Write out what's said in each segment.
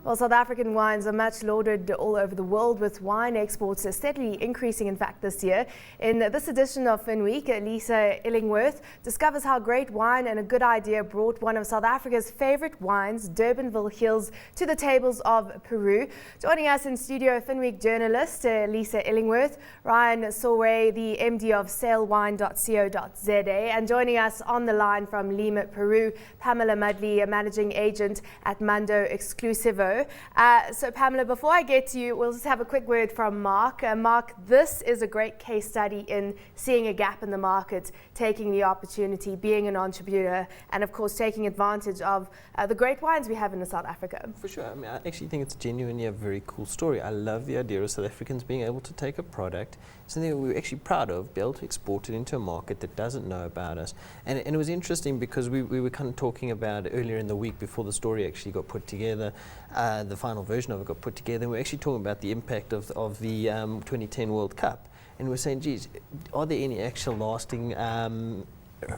Well, South African wines are much lauded all over the world, with wine exports steadily increasing, in fact, this year. In this edition of Finweek, Lisa Illingworth discovers how great wine and a good idea brought one of South Africa's favorite wines, Durbanville Hills, to the tables of Peru. Joining us in studio, Finweek journalist Lisa Illingworth, Ryan Sowray, the MD of salewine.co.za, and joining us on the line from Lima Peru, Pamela Mudley, a managing agent at Mundo Exclusivo. So Pamela, before I get to you, we'll just have a quick word from Mark. Mark, this is a great case study in seeing a gap in the market, taking the opportunity, being an entrepreneur, and of course taking advantage of the great wines we have in South Africa. For sure. I mean, I actually think it's genuinely a very cool story. I love the idea of South Africans being able to take a product, something that we're actually proud of, be able to export it into a market that doesn't know about us. And it was interesting because we were kind of talking about earlier in the week before the story actually got put together, the final version of it got put together, and we're actually talking about the impact of the 2010 World Cup. And we're saying, geez, are there any actual lasting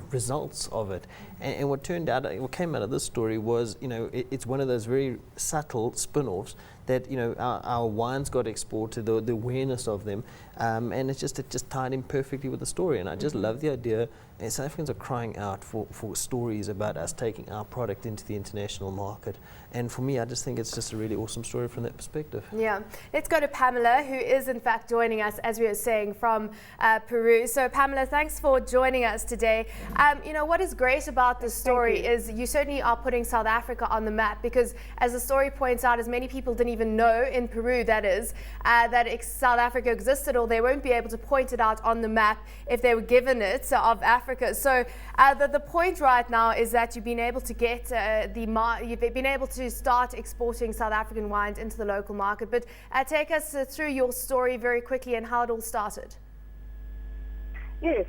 results of it? And what turned out, what came out of this story was, it's one of those very subtle spin-offs that, our wines got exported, the awareness of them, and it just tied in perfectly with the story. And I just love the idea. And South Africans are crying out for stories about us taking our product into the international market. And for me, I just think it's just a really awesome story from that perspective. Yeah. Let's go to Pamela, who is in fact joining us, as we were saying, from Peru. So Pamela, thanks for joining us today. What is great about this story is you certainly are putting South Africa on the map, because as the story points out, as many people didn't even know in Peru, that is, that South Africa existed, or they won't be able to point it out on the map if they were given it of Africa. So the point right now is that you've been able to get you've been able to start exporting South African wines into the local market. But take us through your story very quickly and how it all started. Yes,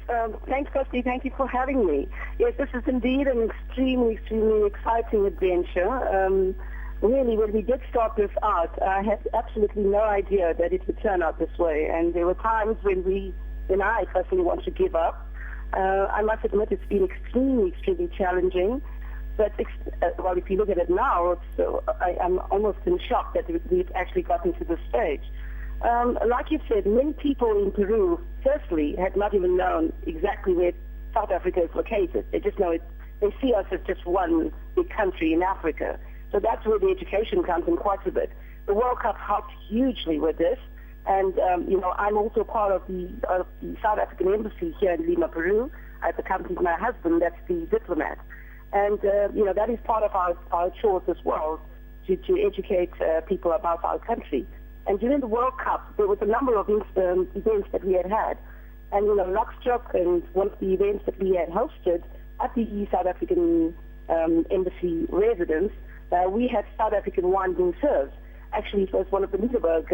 thanks, Kirsty. Thank you for having me. Yes, this is indeed an extremely exciting adventure. Really, when we did start this out, I had absolutely no idea that it would turn out this way. And there were times when I personally wanted to give up. I must admit it's been extremely challenging. But if you look at it now, I'm almost in shock that we've actually gotten to this stage. Like you said, many people in Peru, firstly, had not even known exactly where South Africa is located. They just know they see us as just one big country in Africa. So that's where the education comes in quite a bit. The World Cup helped hugely with this. And, I'm also part of the South African Embassy here in Lima, Peru. I've accompanied my husband, that's the diplomat. And, that is part of our chores as well, to educate people about our country. And during the World Cup, there was a number of events that we had. And, Lockstruck and one of the events that we had hosted at the South African Embassy residence, we had South African wine being served. Actually, it was one of the Lieberberg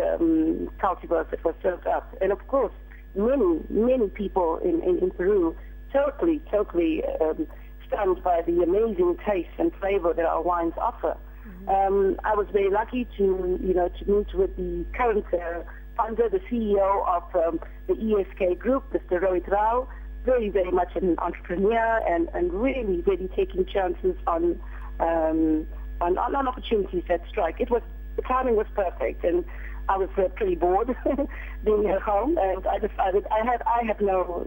cultivars that was served up. And of course, many people in Peru totally stunned by the amazing taste and flavor that our wines offer. Mm-hmm. I was very lucky to meet with the current founder, the CEO of the ESK Group, Mr. Rohit Rao, very much an entrepreneur and really taking chances on opportunities that strike. The timing was perfect, and I was pretty bored being at home, and I decided I have no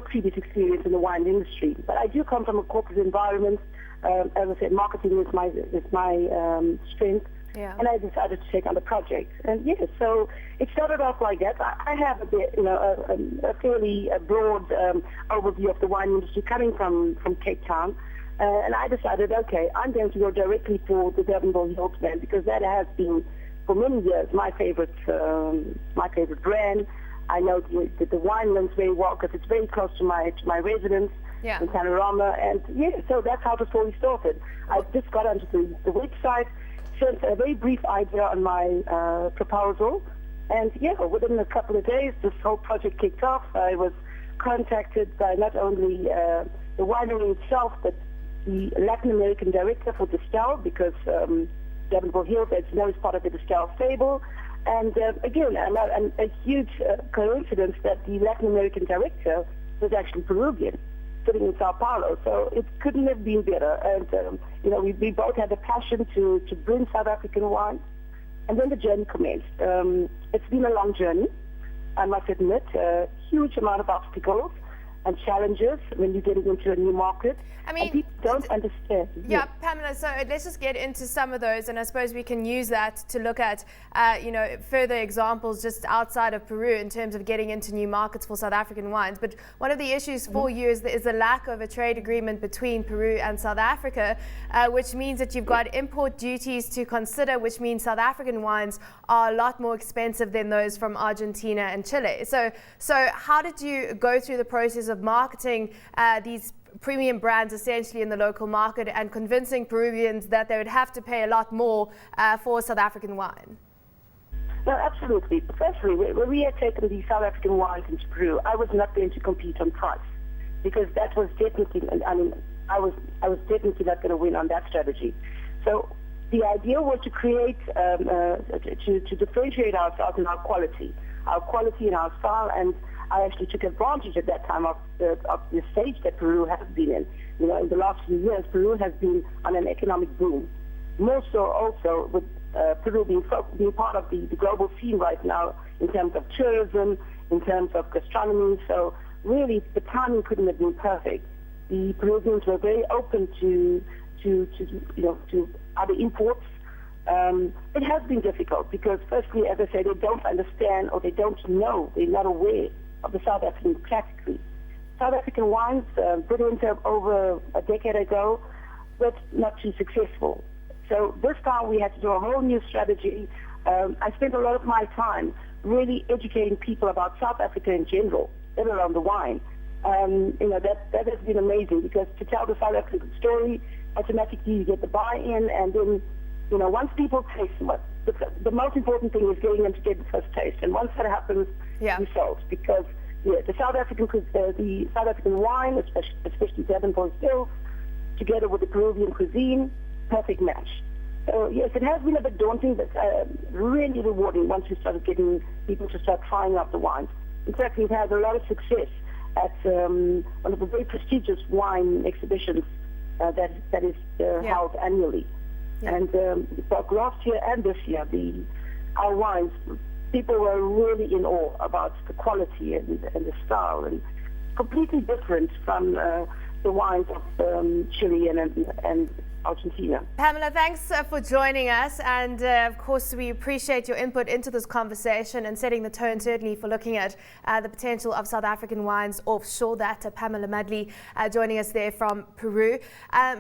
previous experience in the wine industry, but I do come from a corporate environment. As I said, marketing is my strength, yeah. And I decided to take on the project. And yes, so it started off like that. I have a fairly broad overview of the wine industry coming from Cape Town. And I decided, okay, I'm going to go directly for the Durbanville Hills brand, because that has been, for many years, my favorite brand. I know the winelands very well because it's very close to my residence in Panorama. And so that's how the story started. I just got onto the website, sent a very brief idea on my proposal, and within a couple of days, this whole project kicked off. I was contacted by not only the winery itself, but the Latin American director for Distel, because Durbanville Hills, as you know, is part of the Distel stable. And again, a huge coincidence that the Latin American director was actually Peruvian. sitting in Sao Paulo. So it couldn't have been better. And, we both had the passion to bring South African wine. And then the journey commenced. It's been a long journey, I must admit, a huge amount of obstacles and challenges when you're getting into a new market. I mean, and people don't understand. Yeah, Pamela, so let's just get into some of those, and I suppose we can use that to look at, further examples just outside of Peru in terms of getting into new markets for South African wines. But one of the issues for you is the lack of a trade agreement between Peru and South Africa, which means that you've got import duties to consider, which means South African wines are a lot more expensive than those from Argentina and Chile. So how did you go through the process of marketing these premium brands essentially in the local market and convincing Peruvians that they would have to pay a lot more for South African wine? No, absolutely. Firstly, when we had taken the South African wines into Peru, I was not going to compete on price, because that was definitely, I was definitely not going to win on that strategy. So the idea was to create, to differentiate ourselves in our quality and our style, and I actually took advantage at that time of the stage that Peru has been in. In the last few years, Peru has been on an economic boom. More so also with Peru being part of the global scene right now in terms of tourism, in terms of gastronomy. So really, the timing couldn't have been perfect. The Peruvians were very open to other imports. It has been difficult because, firstly, as I said, they don't understand, or they don't know, they're not aware of the South African category. South African wines, put into over a decade ago, but not too successful. So this time we had to do a whole new strategy. I spent a lot of my time really educating people about South Africa in general, let alone the wine. That has been amazing, because to tell the South African story, automatically you get the buy-in, and then, once people taste, the most important thing is getting them to get the first taste. And once that happens, you sold, because the South African wine, especially Durbanville Hills, together with the Peruvian cuisine, perfect match. So yes, it has been a bit daunting, but really rewarding once we started getting people to start trying out the wines. In fact, we've had a lot of success at one of the very prestigious wine exhibitions that is held annually. Yeah. And both last year and this year, our wines, people were really in awe about the quality and the style, and completely different from the wines of Chile and Argentina. Pamela, thanks for joining us, and of course we appreciate your input into this conversation and setting the tone certainly for looking at the potential of South African wines offshore. That Pamela Mudley joining us there from Peru.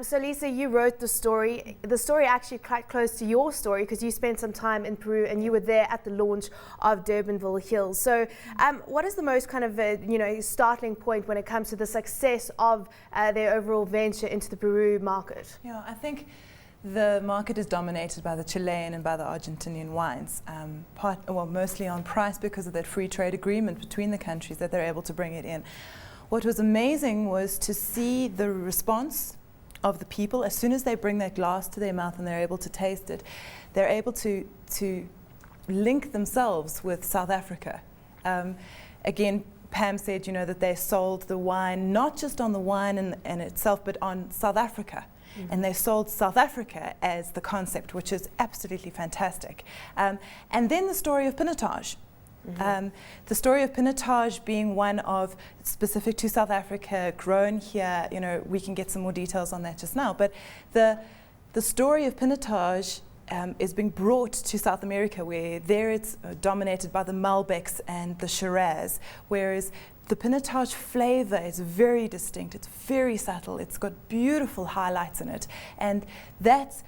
So Lisa, you wrote the story actually quite close to your story, because you spent some time in Peru and you were there at the launch of Durbanville Hills. So what is the most kind of startling point when it comes to the success of their overall venture into the Peru market? Yeah, I think the market is dominated by the Chilean and by the Argentinian wines, mostly on price because of that free trade agreement between the countries that they're able to bring it in. What was amazing was to see the response of the people as soon as they bring that glass to their mouth and they're able to taste it. They're able to link themselves with South Africa. Again, Pam said, that they sold the wine not just on the wine in itself, but on South Africa. Mm-hmm. And they sold South Africa as the concept, which is absolutely fantastic. And then the story of Pinotage. Mm-hmm. The story of Pinotage being one of specific to South Africa, grown here. We can get some more details on that just now. But the story of Pinotage is being brought to South America, where there it's dominated by the Malbecs and the Shiraz, whereas the Pinotage flavor is very distinct, it's very subtle, it's got beautiful highlights in it, and that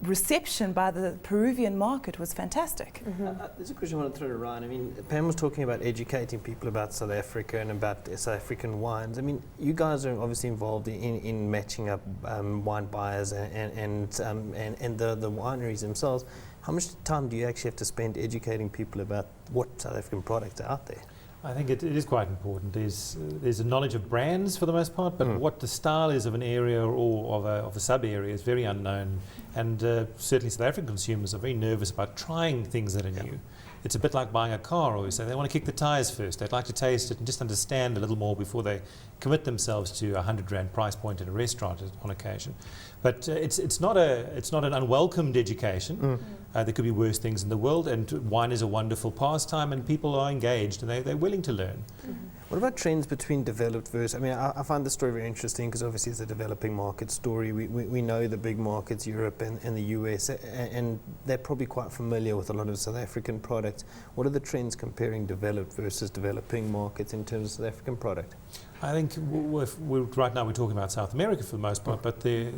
reception by the Peruvian market was fantastic. Mm-hmm. There's a question I want to throw to Ryan. Pam was talking about educating people about South Africa and about South African wines. You guys are obviously involved in matching up wine buyers and the wineries themselves. How much time do you actually have to spend educating people about what South African products are out there? I think it is quite important. There's a knowledge of brands for the most part, but what the style is of an area or of a sub-area is very unknown. And certainly South African consumers are very nervous about trying things that are new. It's a bit like buying a car, always say. They want to kick the tyres first. They'd like to taste it and just understand a little more before they commit themselves to a 100 Rand price point at a restaurant on occasion. But it's not an unwelcomed education. There could be worse things in the world, and wine is a wonderful pastime, and people are engaged and they're willing to learn. What about trends between developed versus, I mean, I find the story very interesting because obviously it's a developing market story. We know the big markets, Europe and the US, and they're probably quite familiar with a lot of South African products. What are the trends comparing developed versus developing markets in terms of South African product? I think right now we're talking about South America for the most part, but the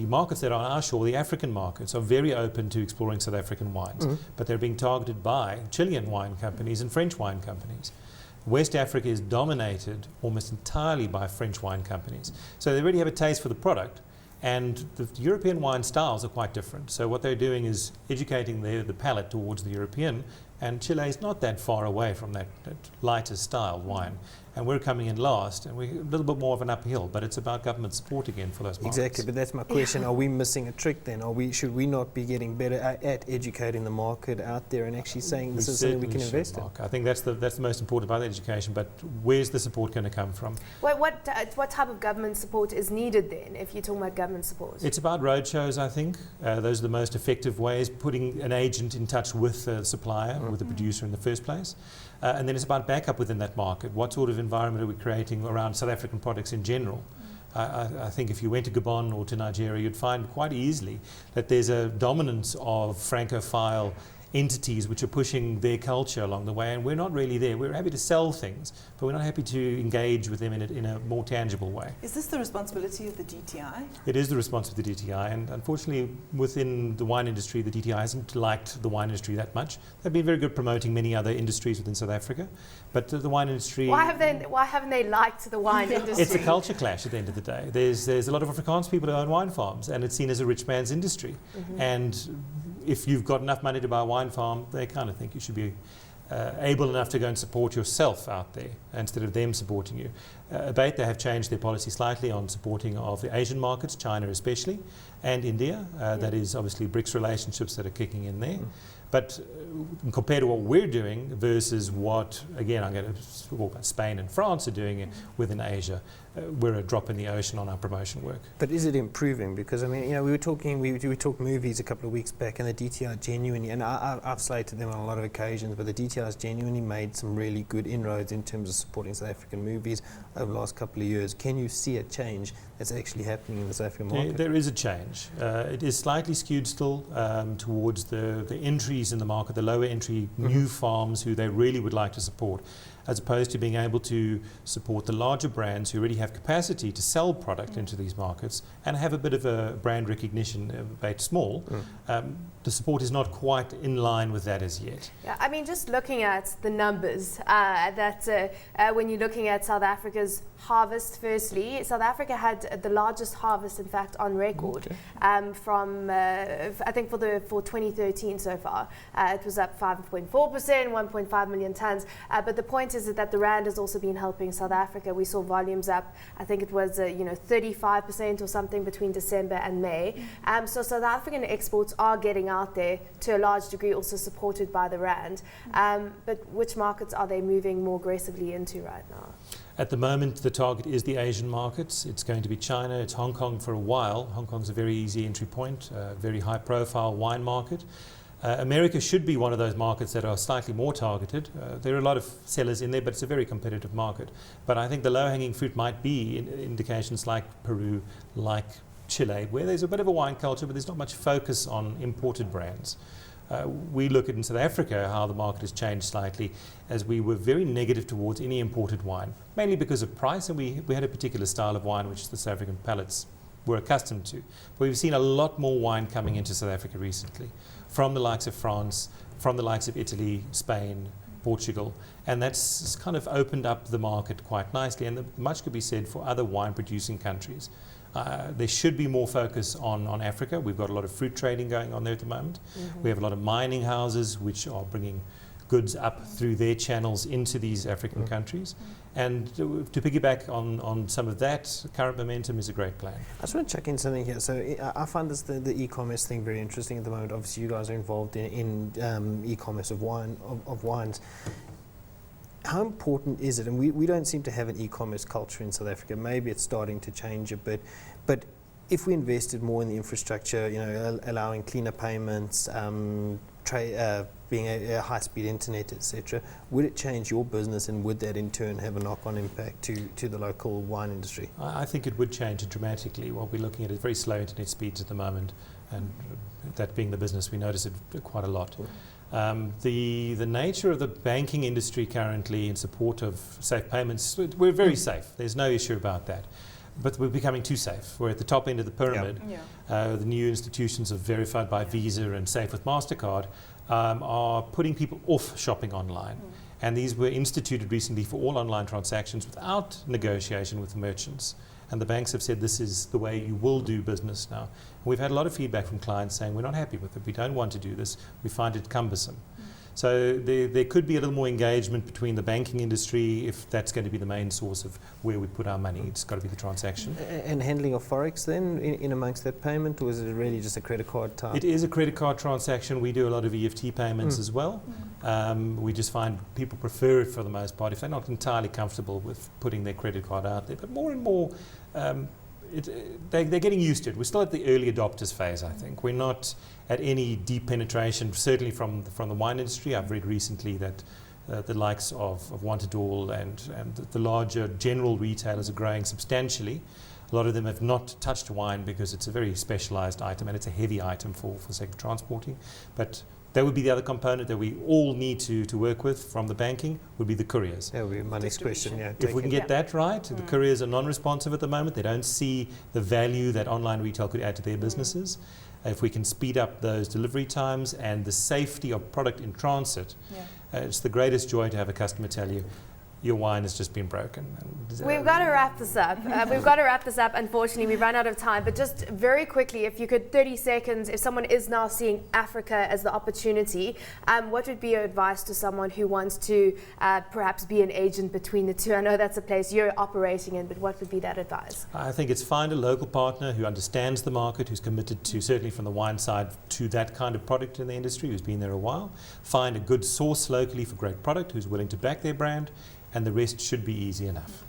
markets that are on our shore, the African markets, are very open to exploring South African wines, but they're being targeted by Chilean wine companies and French wine companies. West Africa is dominated almost entirely by French wine companies. So they already have a taste for the product, and the European wine styles are quite different. So what they're doing is educating the palate towards the European, and Chile is not that far away from that lighter style wine. And we're coming in last, and we're a little bit more of an uphill, but it's about government support again for those markets. Exactly, but that's my question. Are we missing a trick then? Should we not be getting better at educating the market out there and actually saying this is something we can invest in? I think that's the most important part of education, but where's the support going to come from? What type of government support is needed then, if you're talking about government support? It's about roadshows, I think. Those are the most effective ways, putting an agent in touch with the supplier, with the producer in the first place. And then it's about backup within that market. What sort of environment are we creating around South African products in general? I think if you went to Gabon or to Nigeria, you'd find quite easily that there's a dominance of Francophile entities which are pushing their culture along the way, and we're not really there. We're happy to sell things, but we're not happy to engage with them in a more tangible way. Is this the responsibility of the DTI? It is the responsibility of the DTI, and unfortunately within the wine industry, the DTI hasn't liked the wine industry that much. They've been very good promoting many other industries within South Africa, but the wine industry... Why haven't they liked the wine industry? It's a culture clash at the end of the day. There's a lot of Afrikaans people who own wine farms, and it's seen as a rich man's industry. And if you've got enough money to buy a wine farm, they kind of think you should be able enough to go and support yourself out there instead of them supporting you. They have changed their policy slightly on supporting of the Asian markets, China especially, and India. That is obviously BRICS relationships that are kicking in there. But compared to what we're doing versus what, again, I'm going to talk about Spain and France are doing within Asia, we're a drop in the ocean on our promotion work. But is it improving? Because I mean, you know, we talked movies a couple of weeks back, and the DTI genuinely, and I've slated them on a lot of occasions, but the DTI has genuinely made some really good inroads in terms of supporting South African movies over the last couple of years. Can you see a change that's actually happening in the South African market? There is a change. It is slightly skewed still towards the entries in the market, the lower entry new farms who they really would like to support, as opposed to being able to support the larger brands who already have capacity to sell product into these markets and have a bit of a brand recognition, albeit small. The support is not quite in line with that as yet. Yeah, I mean, just looking at the numbers, when you're looking at South Africa's harvest, firstly, South Africa had the largest harvest, in fact, on record from, I think, for 2013 so far. It was up 5.4%, 1.5 million tons. But the point is that the rand has also been helping South Africa. We saw volumes up, I think it was 35% or something between December and May. So South African exports are getting out there to a large degree, also supported by the rand. But which markets are they moving more aggressively into right now? At the moment, the target is the Asian markets. It's going to be China. It's Hong Kong for a while. Hong Kong's a very easy entry point, very high-profile wine market. America should be one of those markets that are slightly more targeted. There are a lot of sellers in there, but it's a very competitive market. But I think the low-hanging fruit might be in indications like Peru, like Chile, where there's a bit of a wine culture, but there's not much focus on imported brands. We look at in South Africa how the market has changed slightly, as we were very negative towards any imported wine, mainly because of price, and we had a particular style of wine which the South African palates were accustomed to. But we've seen a lot more wine coming into South Africa recently, from the likes of France, from the likes of Italy, Spain, Portugal, and that's kind of opened up the market quite nicely, and much could be said for other wine producing countries. There should be more focus on Africa. We've got a lot of fruit trading going on there at the moment. We have a lot of mining houses which are bringing goods up through their channels into these African countries. And to piggyback on some of that, current momentum is a great plan. I just want to check in something here. So I find the e-commerce thing very interesting at the moment. Obviously, you guys are involved in e-commerce of wines. How important is it? And we don't seem to have an e-commerce culture in South Africa. Maybe it's starting to change a bit, but if we invested more in the infrastructure, you know, allowing cleaner payments, being a high-speed internet, etc., would it change your business, and would that in turn have a knock-on impact to the local wine industry? I think it would change it dramatically. What we're looking at is very slow internet speeds at the moment, and that being the business, we notice it quite a lot. The nature of the banking industry currently in support of safe payments, we're very safe. There's no issue about that. But we're becoming too safe. We're at the top end of the pyramid. The new institutions of verified by Visa and safe with MasterCard are putting people off shopping online. And these were instituted recently for all online transactions without negotiation with the merchants. And the banks have said this is the way you will do business now. And we've had a lot of feedback from clients saying we're not happy with it, we don't want to do this, we find it cumbersome. So there could be a little more engagement between the banking industry if that's going to be the main source of where we put our money. It's got to be the transaction. And handling of Forex then in amongst that payment, or is it really just a credit card type? It is a credit card transaction. We do a lot of EFT payments as well. We just find people prefer it for the most part if they're not entirely comfortable with putting their credit card out there. But more and more, they're getting used to it. We're still at the early adopters phase, I think. We're not at any deep penetration, certainly from the wine industry. I've read recently that the likes of Wanted All and the larger general retailers are growing substantially. A lot of them have not touched wine because it's a very specialized item and it's a heavy item for sake of transporting. But that would be the other component that we all need to work with from the banking, would be the couriers. That would be my next question. Yeah, if we can get that right, the couriers are non-responsive at the moment. They don't see the value that online retail could add to their businesses. If we can speed up those delivery times and the safety of product in transit, it's the greatest joy to have a customer tell you, your wine has just been broken. We've got to wrap this up. Unfortunately, we've run out of time. But just very quickly, if you could, 30 seconds, if someone is now seeing Africa as the opportunity, what would be your advice to someone who wants to perhaps be an agent between the two? I know that's a place you're operating in, but what would be that advice? I think it's find a local partner who understands the market, who's committed to, certainly from the wine side, to that kind of product in the industry, who's been there a while. Find a good source locally for great product, who's willing to back their brand, and the rest should be easy enough.